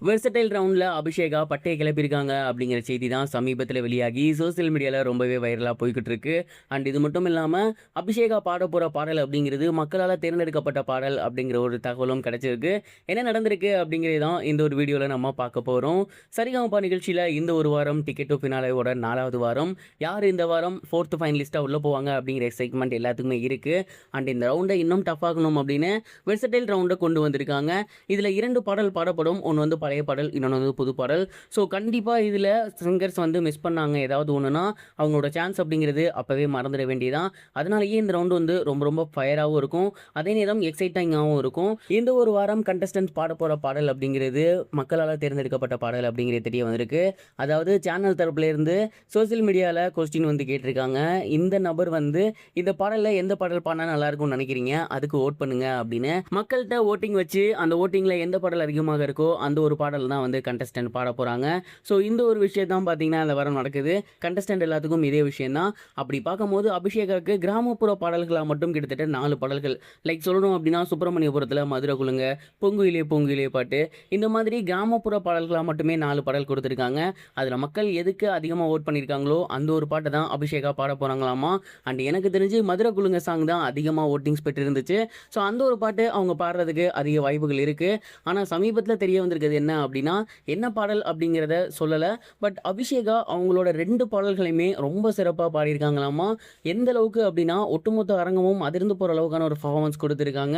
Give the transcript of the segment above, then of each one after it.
Versatile ரவுண்டில் அபிஷேகா பட்டையை கிளப்பியிருக்காங்க அப்படிங்கிற செய்தி தான் சமீபத்தில் வெளியாகி சோசியல் மீடியாவில் ரொம்பவே வைரலாக போய்கிட்டு இருக்கு. அண்ட் இது மட்டும் இல்லாமல் அபிஷேகா பாட போகிற பாடல் அப்படிங்கிறது மக்களால் தேர்ந்தெடுக்கப்பட்ட பாடல் அப்படிங்கிற ஒரு தகவலும் கிடைச்சிருக்கு. என்ன நடந்திருக்கு அப்படிங்கிறது தான் இந்த ஒரு வீடியோவில் நம்ம பார்க்க போகிறோம். சரிகமபா நிகழ்ச்சியில் இந்த ஒரு வாரம் டிக்கெட் டு ஃபினாலேவோட 4வது வாரம் யார் இந்த வாரம் 4th ஃபைனலிஸ்ட்டாக உள்ளே போவாங்க அப்படிங்கிற எக்ஸைட்மெண்ட் எல்லாத்துக்குமே இருக்குது. அண்ட் இந்த ரவுண்டை இன்னும் டஃப் ஆகணும் அப்படின்னு வெர்சடைல் ரவுண்டை கொண்டு வந்திருக்காங்க. இதில் 2 பாடல் பாடப்படும். ஒன்று வந்து பழைய பாடல், இன்னொன்று வந்து புது பாடல். ஸோ கண்டிப்பாக இதில் சிங்கர்ஸ் வந்து மிஸ் பண்ணாங்க ஏதாவது ஒன்றுனா அவங்களோட சான்ஸ் அப்படிங்கிறது அப்போவே மறந்துட வேண்டியதான். அதனாலேயே இந்த ரவுண்டு வந்து ரொம்ப ரொம்ப ஃபயராகவும் இருக்கும், அதே நேரம் எக்ஸைட்டிங்காகவும் இருக்கும். இந்த ஒரு வாரம் கண்டஸ்டன்ட் பாட போகிற பாடல் அப்படிங்கிறது மக்களால் தேர்ந்தெடுக்கப்பட்ட பாடல் அப்படிங்கிறது தெரிய வந்திருக்கு. அதாவது சேனல் தரப்புலேருந்து சோசியல் மீடியாவில் கொஸ்டின் வந்து கேட்டிருக்காங்க. இந்த நபர் வந்து இந்த பாடலில் எந்த பாடல் பாடினா நல்லாயிருக்கும்னு நினைக்கிறீங்க, அதுக்கு ஓட் பண்ணுங்க அப்படின்னு மக்கள்கிட்ட ஓட்டிங் வச்சு அந்த ஓட்டிங்கில் எந்த பாடல் அதிகமாக இருக்கோ அந்த ஒரு பாடல் தான் வந்து கண்டஸ்டன்ட் பாட போகிறாங்க. ஸோ இந்த ஒரு விஷயம் தான் பார்த்தீங்கன்னா அந்த வாரம் நடக்குது. கண்டஸ்டன்ட் எல்லாத்துக்கும் இதே விஷயம் தான். அப்படி பார்க்கும்போது அபிஷேகாவுக்கு கிராமப்புற பாடல்களாக மட்டும் கிட்டத்தட்ட 4 பாடல்கள், லைக் சொல்லணும் அப்படின்னா சுப்பிரமணியபுரத்தில் மதுரை குழுங்க, பொங்குயிலே பொங்குயிலே பாட்டு, இந்த மாதிரி கிராமப்புற பாடல்களாக மட்டுமே 4 பாடல் கொடுத்துருக்காங்க. அதில் மக்கள் எதுக்கு அதிகமாக ஓட் பண்ணியிருக்காங்களோ அந்த ஒரு பாட்டை தான் அபிஷேகா பாட போகிறாங்களாமா. அண்ட் எனக்கு தெரிஞ்சு மதுரை குழுங்க சாங் தான் அதிகமாக ஓட்டிங்ஸ் பெற்று இருந்துச்சு. ஸோ அந்த ஒரு பாட்டு அவங்க பாடுறதுக்கு அதிக வாய்ப்புகள் இருக்குது. ஆனால் சமீபத்தில் தெரிய வந்திருக்கிறது என்ன அப்படின்னா, என்ன பாடல் அப்படிங்கிறத சொல்லலை, பட் அபிஷேகா அவங்களோட 2 பாடல்களையுமே ரொம்ப சிறப்பாக பாடியிருக்காங்களாமா. எந்த அளவுக்கு அப்படின்னா ஒட்டுமொத்த அரங்கமும் அதிர்ந்து போகிற அளவுக்கான ஒரு பர்ஃபார்மன்ஸ் கொடுத்துருக்காங்க.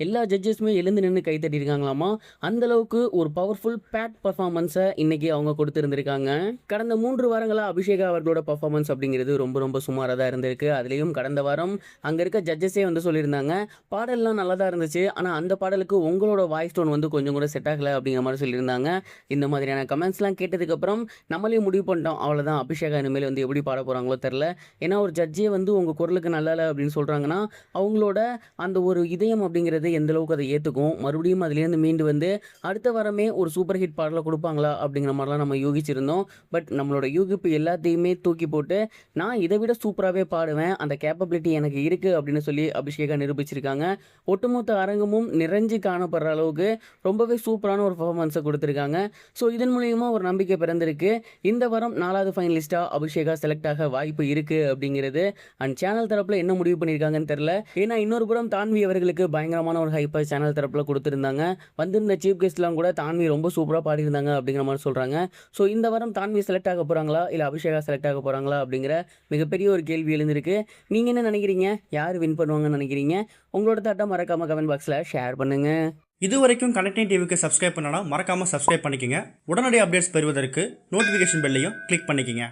எல்லா ஜட்ஜஸுமே எழுந்து நின்று கை தட்டியிருக்காங்களாமா. அந்த அளவுக்கு ஒரு பவர்ஃபுல் பேட் பர்ஃபார்மன்ஸை இன்னைக்கு அவங்க கொடுத்துருந்துருக்காங்க. கடந்த 3 வாரங்களாக அபிஷேகா அவர்களோட பர்ஃபார்மன்ஸ் அப்படிங்கிறது ரொம்ப ரொம்ப சுமாராக தான் இருந்திருக்கு. அதுலேயும் கடந்த வாரம் அங்கே இருக்க ஜட்ஜஸே வந்து சொல்லியிருந்தாங்க, பாடல்லாம் நல்லா தான் இருந்துச்சு, ஆனால் அந்த பாடலுக்கு உங்களோட வாய்ஸ் டோன் வந்து கொஞ்சம் கூட செட் ஆகலை அப்படிங்கிற மாதிரி சொல்லியிருந்தாங்க. இந்த மாதிரியான கமெண்ட்ஸ்லாம் கேட்டதுக்கப்புறம் நம்மளே முடிவு பண்ணிட்டோம், அவ்வளோதான் அபிஷேகா இனிமேல் வந்து எப்படி பாட போகிறாங்களோ தெரில. ஏன்னா ஒரு ஜட்ஜே வந்து உங்கள் குரலுக்கு நல்லா இல்லை அப்படின்னு சொல்கிறாங்கன்னா அவங்களோட அந்த ஒரு இதயம் அப்படிங்கிறது எந்த அளவுக்கு அதை ஏற்றுக்கும், மறுபடியும் அதுலேருந்து மீண்டு வந்து அடுத்த வாரமே ஒரு சூப்பர் ஹிட் பாடலை கொடுப்பாங்களா அப்படிங்கிற மாதிரிலாம் நம்ம யூகிச்சிருந்தோம். பட் நம்மளோட யூகிப்பு எல்லாத்தையுமே தூக்கி போட்டு நான் இதை விட சூப்பராகவே பாடுவேன், அந்த கேப்பபிலிட்டி எனக்கு இருக்குது அப்படின்னு சொல்லி அபிஷேகா நிரூபிச்சிருக்காங்க. ஒட்டுமொத்த அரங்கமும் நிறைஞ்சு காணப்படுற அளவுக்கு ரொம்பவே சூப்பரான ஒரு பர்ஃபார்மன்ஸை கொடுத்துருக்காங்க. ஸோ இதன் மூலியமா ஒரு நம்பிக்கை பிறந்திருக்கு. இந்த வாரம் 4வது ஃபைனலிஸ்ட்டாக அபிஷேகா செலக்ட் ஆக வாய்ப்பு இருக்குது அப்படிங்கிறது. அண்ட் சேனல் தரப்பில் என்ன முடிவு பண்ணியிருக்காங்கன்னு தெரில. ஏன்னா இன்னொரு புறம் தான்வி அவர்களுக்கு பயங்கரமான ஒரு ஹைப்பை சேனல் தரப்பில் கொடுத்துருந்தாங்க. வந்திருந்த சீஃப் கெஸ்ட்லாம் கூட தான்வி ரொம்ப சூப்பராக பாடியிருந்தாங்க அப்படிங்கிற மாதிரி சொல்கிறாங்க. ஸோ இந்த வாரம் தான்வி செலக்ட் ஆக போகிறாங்களா இல்லை அபிஷேகா செலக்ட் ஆக போகிறாங்களா அப்படிங்கிற மிகப்பெரிய ஒரு கேள்வி எழுந்திருக்கு. நீங்கள் என்ன நினைக்கிறீங்க, யார் வின் பண்ணுவாங்கன்னு நினைக்கிறீங்க? உங்களோட தாட்டை மறக்காமல் கமெண்ட் பாக்ஸில் ஷேர் பண்ணுங்கள். இது வரைக்கும் கனெக்டிங் டிவிக்கு சப்ஸ்கிரைப் பண்ணனா மறக்காமல் சப்ஸ்கிரைப் பண்ணிக்கங்க. உடனடி அப்டேட்ஸ் பெறுவதற்கு நோட்டிஃபிகேஷன் பெல்லையும் கிளிக் பண்ணிக்கங்க.